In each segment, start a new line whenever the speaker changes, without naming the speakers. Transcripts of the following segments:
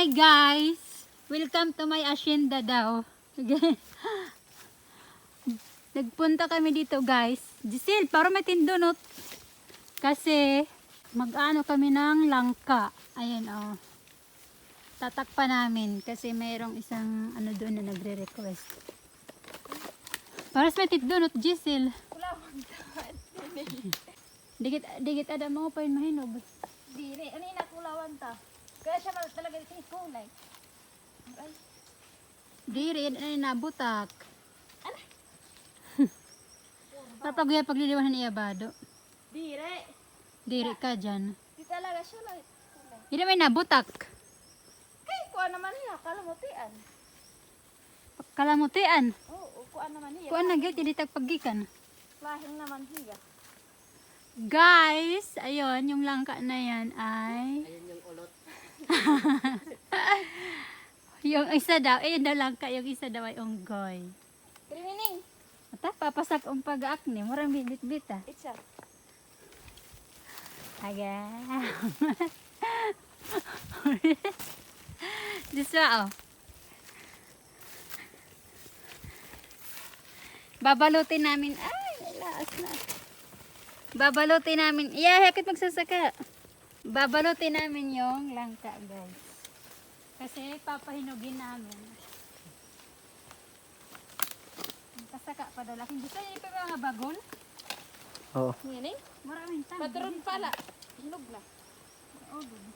Hi guys! Welcome to my asyenda daw. Nagpunta kami dito guys. Giselle, para may tindunot. Kasi mag-ano kami ng langka. Ayan oh. Tatakpa namin kasi mayroong isang ano doon na nagre-request. Para may tindunot Giselle. Digit ada mo pa yun mahinog.
Dili, ano yung nakulawan ta? Kaya siya talaga ito kulay. Ay,
Diri, yan na butak. Papagya pagliliwanan ni Abado.
dire.
Diri ka dyan.
Di talaga siya lang kulay.
Hindi may nabutak.
Kaya kuha naman niya, kalamutian.
Kalamutian.
Oo, kuha naman niya.
Kuan na gayt, hindi tagpagikan.
Lahing naman niya.
Guys, ayun, yung langka na yan ay...
Ayun yung ulot.
yung isa daw, ayun daw langka, yung isa daw ay unggoy.
Trinining,
Ata, papasak ang pag-akni, murang bit-bit ah.
itsa.
Aga. Diswa oh. Babalutin namin. Ay, nalaas na. Babalutin namin. Yeah, hakit magsasaka. Babalutin namin yung langka, guys. Kasi papahinugin namin. Kasaka pa daw. Laking gusto niyo pa mga bagol?
Oo.
Nining,
Maraming tangga.
patron pala. Hinog na.
Oh, good.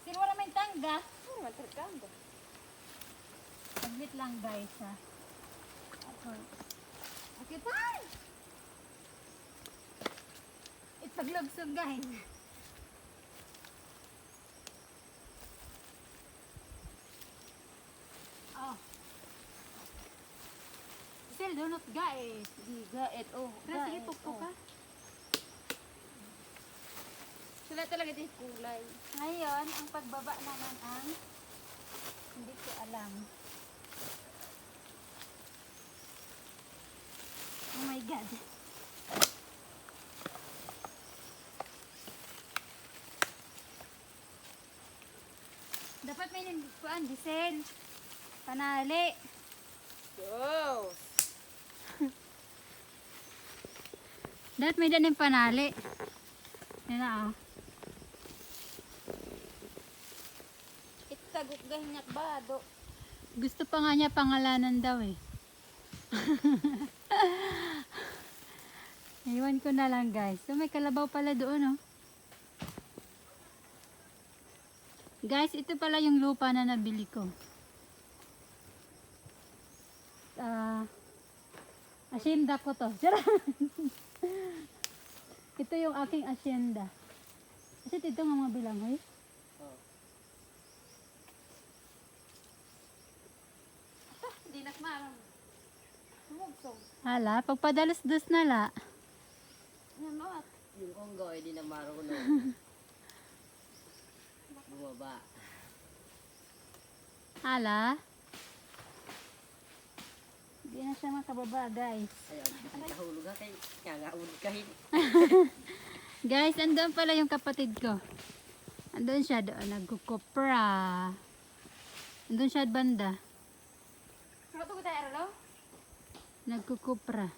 Kasi wala may tangga.
Oh, matrikanda.
Saglit lang guys ha. Okay. Okay tayo. Ipaglugsog guys. Oh. Sel, donut guys.
Di, gaet, oh.
Pero sige, pukpuk ka.
Sila talaga ito kulay.
Ngayon, ang pagbaba naman ang hindi ko alam. Oh my God. Dapat may nagkuan, Giselle. Panali.
Yo!
Dapat may daning panali. Yan na oh.
Itagok gahingat bado.
Gusto pa nga niya pangalanan daw eh. Iwan ko na lang guys. So may kalabaw pala doon oh. Guys, ito pala yung lupa na nabili ko. Asyenda ko to. Ito yung aking asyenda. Kasi ito nga mga bilanghoy.
Hindi nakmarang. Sumugsong.
Hala, pagpadalos-dos na la.
Yan mo at.
Yung unggoy, di na marunong. Bumaba.
Hala. Hindi na siya makababa guys.
Ayun, nakahulog ka kay kagaud kahin.
Guys, andun pala yung kapatid ko. Andun siya doon, nagkukupra. Andun siya banda,
Ano ko tayo aralo?
nagkukupra.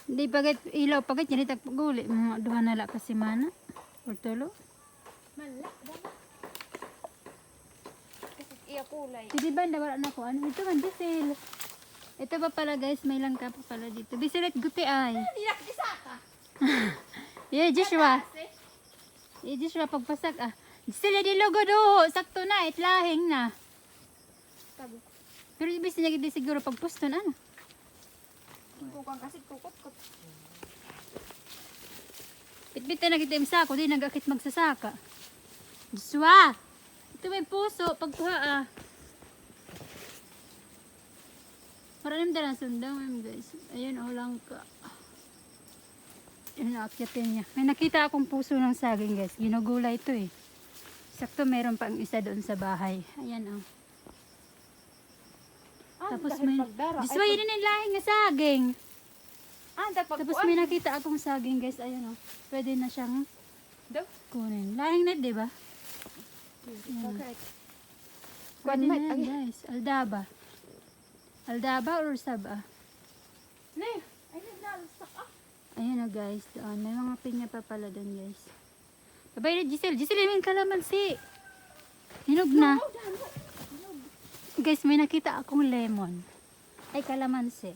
Hindi pagit ilaw, pagit yan itagpaguli. Mga duha na la kasi mana. Or tulo.
Malak, dama. Kasi iya kulay.
Hindi banda, wala na ko. Ano ito man, Giselle. Ito pa pala guys, may langka pa pala dito. Bisilet guti ay.
Hindi nakikisaka.
Yeah, Joshua. Yeah, Joshua, pagpasak ah. Giselle, di logo do. Sakto na, itlahing na.
Tago.
Pero ibig niya hindi siguro pagpuston, ano?
Kukang kasi kukot-kot.
Bitbit na kita yung sako, di nagakit magsasaka. Joshua! Ito may puso, pagkuha ah. Maraming dalang sundang, guys. Ayun, oh, langka. Ayun, naakyatin niya. May nakita akong puso ng saging, guys. Ginugulay ito eh. Sakto, meron pang isa doon sa bahay. Ayan, oh. Tapos may... Joshua, yun yung lahing nga saging. Tapos may nakita akong saging, guys. Ayun, oh. Pwede na siyang
Daw?
kunin. Lahing na, di ba?
Okay.
Pwede na
Mike,
yan, guys. Aldaba. Aldaba or saba?
Ne, ay naglalsak ah.
Ayan na guys, doon. May mga pinya pa pala doon guys. Babay na Giselle. Giselle, may kalamansi. Hinog na. Guys, may nakita akong lemon. Ay, kalamansi.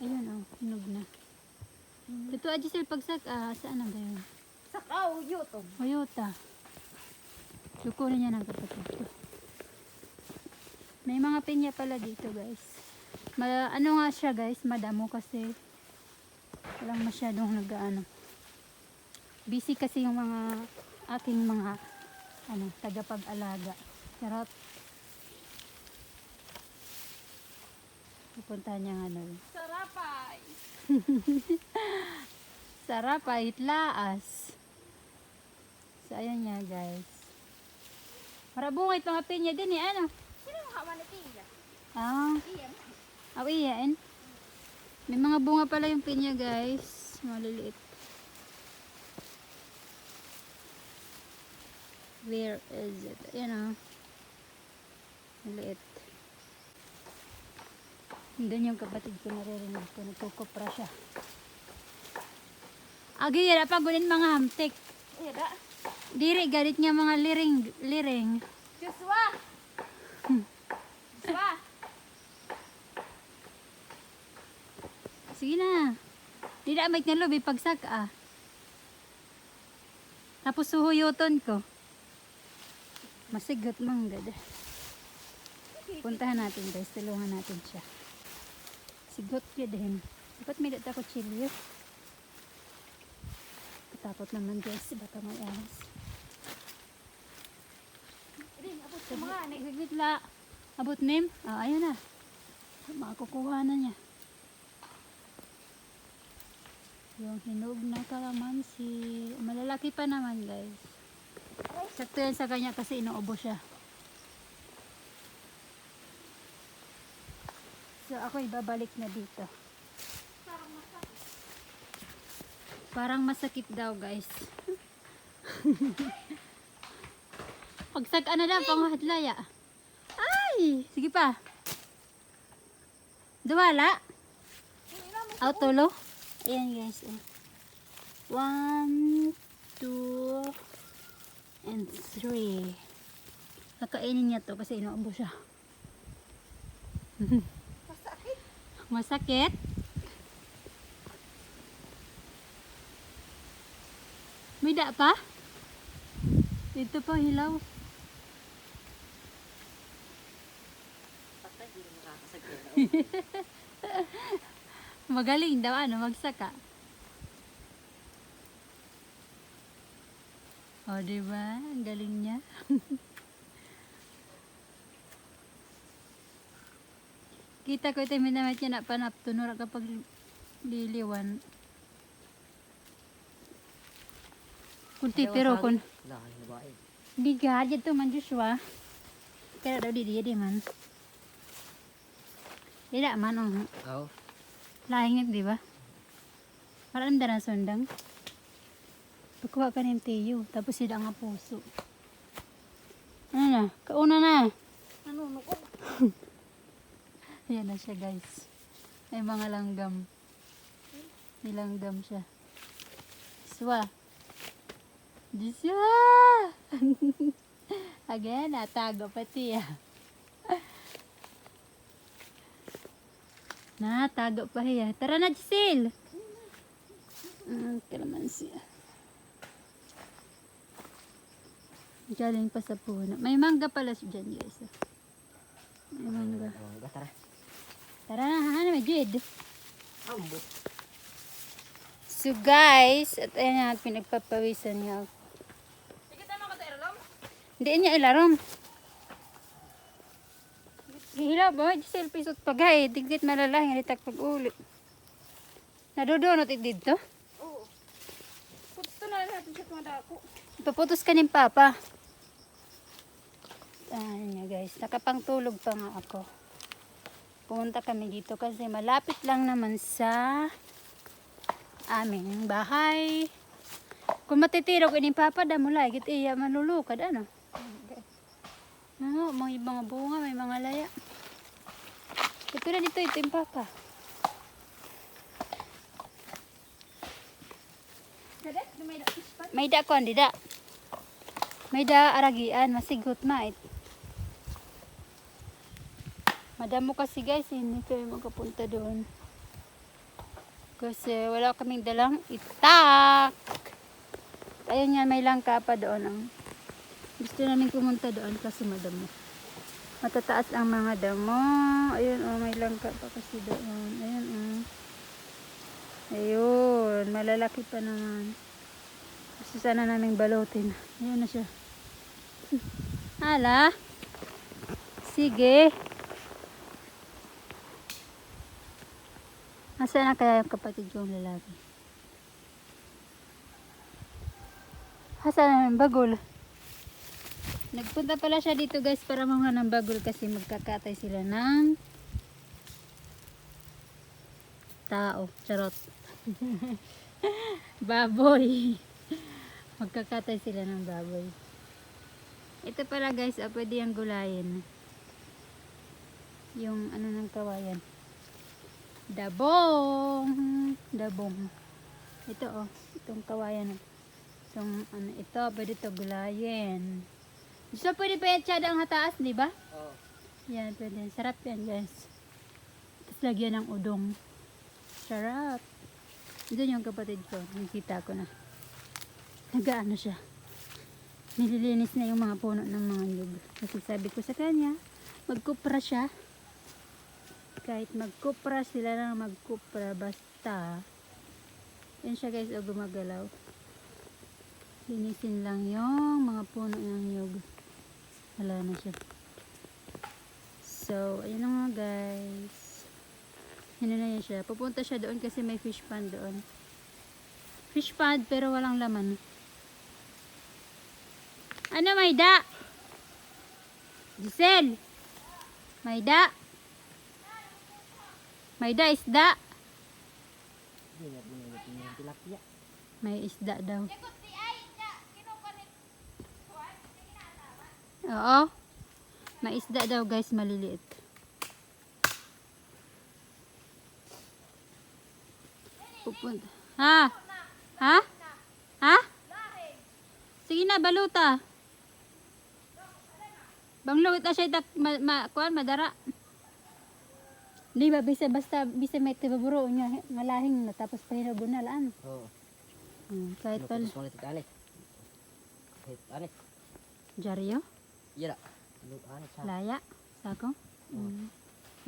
Ayun oh, hinog na. Ito Giselle, pagsak, saan na ba yun?
Sakaw, yutong.
Toyota. Lukunin niya ng kapatid ko. May mga pinya pala dito guys. Ano nga siya guys, madamo kasi walang masyadong nag-ano. Busy kasi yung mga aking mga tagapag-alaga. Charot. Pupuntahan niya nga doon.
Sarapay.
Sarap itlaas. So ayan nga guys. Marabungit mga pinya din eh, ano?
Sino ang hawa ni Tia?
Ah,
Iyan.
iyan. May mga bunga pala yung pinya guys. Maliliit. Where is it? Ayan o. Maliit. Doon yung kapatid ko naririnig ko. Nagkukupra siya. Agi yan. Pagunin mga hamtik.
Iya da.
Diri, galit nga mga liring.
Joshua. Joshua.
Sige na. Di na amig na lobby pagsak Tapos suhuyuton ko. Masigot manggad. Puntahan natin guys. Tulungan natin siya. Sigot ka din. Dapat may data ko chilyo. Katakot naman guys. Baka may alas.
Ring, abot sa mga ni.
Saglit la. Abot nim. Ayan na. Makakukuha na niya. Yung hinog na kalamansi. Malalaki pa naman guys. Sakto yan sa kanya kasi inuubo siya. So ako ibabalik na dito. Parang masakit daw guys. Pagsag ano na panghadlaya. Ay! Sige pa. Duwala. Autolo. Ayan guys. 1, 2, and 3. Kakainin niya to kasi inuubo siya.
Masakit.
Masakit? May da pa? Dito pa hilaw.
Patay, di na makakasagyan.
Magaling daw magsaka. O, diba? Ang galing niya. Kita ko ito minamat niya na panaptunor kapag liliwan. Kunti pero kun
Lahay na ba eh.
di gadget to man Joshua. Kaya daw di man. Tidak man
Oo.
lahing di ba? Parang dara sundang. Pagkuha ka ng tiyo, tapos sila nga puso. Ano na? Kauna na.
Nanunukot.
Ayan na siya guys. May mga langgam. May langgam siya. Swa. Diswa! Again, natago pati Natago pa hiya. Tara na, Giselle! Kalamansi Galing pa sa puno. May mangga pala siya dyan, guys. May mangga.
Tara.
Tara na, ano may jid?
Ambo.
So guys, at ayan na, pinagpapawisan niya ako.
Sige tama ka sa erlom.
Hindi niya ilarom. Hilaw ba? Giselle, pisot pagay. Digit malalahi, halitak pag-ulit. Nadudunot dito?
Oo. Puto na natin sa mga dako.
Ipaputos ka ni Papa. Ayan niya guys, nakapangtulog pa nga ako. Pumunta kami dito kasi malapit lang naman sa aming bahay. Kung matitiro ko ni Papa, damulay, git iya manulukad, ano? Ano, mga bunga, may mga laya. Ito na dito, ito yung papa.
Dadet, may fish pan.
May da ko, di da. May da aragian, masigot ma. Madamo kasi guys, hindi kayo makapunta doon. Kasi wala kaming dalang itak. Ayun nga, may langka pa doon. Gusto namin pumunta doon kasi madamo. Matataas ang mga damo. Ayun oh, may langka pa kasi doon. Ayun oh. Ayun, malalaki pa naman. Gusto sana naming balutin. Ayun na siya. Hala. Sige. Nasaan na kaya yung kapatid kong lalaki? Hasaan na yung bagol? Nagpunta pala siya dito guys para mga ng bagol kasi magkakatay sila ng tao. Charot. Baboy. Magkakatay sila ng baboy. Ito pala guys, pwede yung gulayin. Yung ano ng kawayan. Dabong. Dabong. Ito oh, itong kawayan. Itong ano, ito, pwede ito gulayin. So, pwede pa yan tiyada ang hataas, di ba?
Oo.
Yan, pwede. Sarap yan, guys. Tapos lagyan ng udong. Sarap. Doon yung kapatid ko. Nakita ko na. Nagaano siya. Nililinis na yung mga puno ng mga nyug. Kasi sabi ko sa kanya, magkupra siya. Kahit magkupra sila lang magkupra. Basta. Yan siya guys, o gumagalaw. Linisin lang yung mga puno ng nyug. Wala na siya. So, ayun na nga guys. Yun na yun siya. Pupunta siya doon kasi may fish pond doon. Fish pond pero walang laman. Ano may da? Giselle? May da? May da isda?
Hindi na pinilitin yung tilapia.
May isda daw. Oo. May isda daw guys, maliliit. Pupunta. Ha? Ha? Ha? Sige na, baluta. Bangluwit na siya itak, kuan, madara. Di ba, basta may tibaburo niya, malahing na, tapos pahinog na laan.
Oo.
Kahit pala.
Lupas mo ulit anit. Kahit anit.
Jaryo?
Iya na. Anit sa.
Laya? Sako?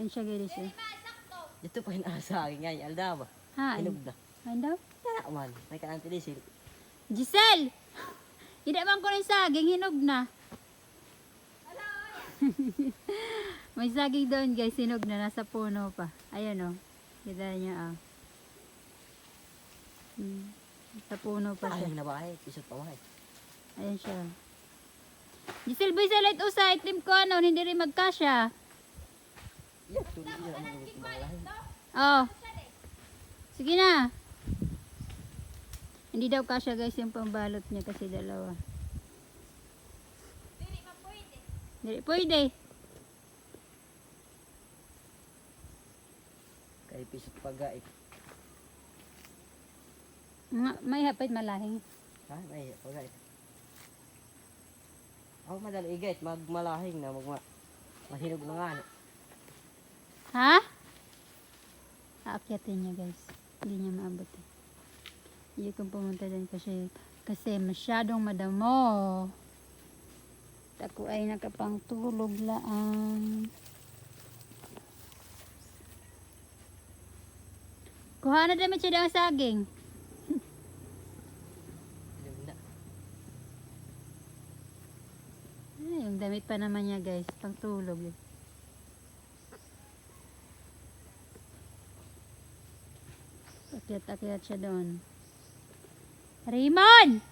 Yan siya guys eh.
Ito pa hinasa akin ngayon. Alda ba?
Ha?
Hinog na.
Ano daw?
Kaya man. May ka-antilisil.
Giselle! Hindi man ko ng saging, hinog na. May saging doon guys, hinog na, nasa puno pa. Ayan o. Kita niya ah. Nasa puno pa siya.
Ay, nabahay. Pisot pa mahay.
Ayan siya. Giselle, boy, sa light usa, itim ko ano, hindi rin magkasya.
Iya, tuloy yun ang mga kumalahin.
Oh. Sige na. Hindi daw kasya guys yung pambalot niya kasi dalawa. Hindi pwede.
Kaya pisot pa gait.
May hapit malahing.
Ha? May pa gait. Ako madali igait. Magmalahing na. Mahinog na nga.
Ha? Aakyatin niya guys. Hindi niya maabot eh. Hindi kong pumunta din kasi masyadong madamo. Ako ay nakapangtulog lang. Kuha na damit siya ng saging.
Hinog na.
Ay, yung damit pa naman niya guys. Pangtulog eh. Akyat-akyat siya doon. Raymond!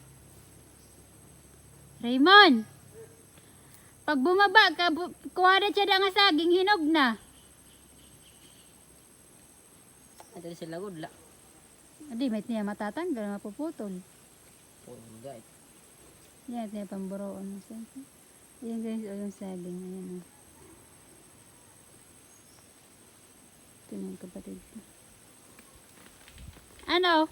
Raymond! Pag bumaba ka, kuha na siya ng saging, hinog na.
Ito rin sila gudla.
Hindi, may niya matatanggal, mapuputol.
Puro gait.
Yan, niya pamburoon. Ayan guys, o yung saging. Ayan o. Ito na yung kapatid ko. Ano?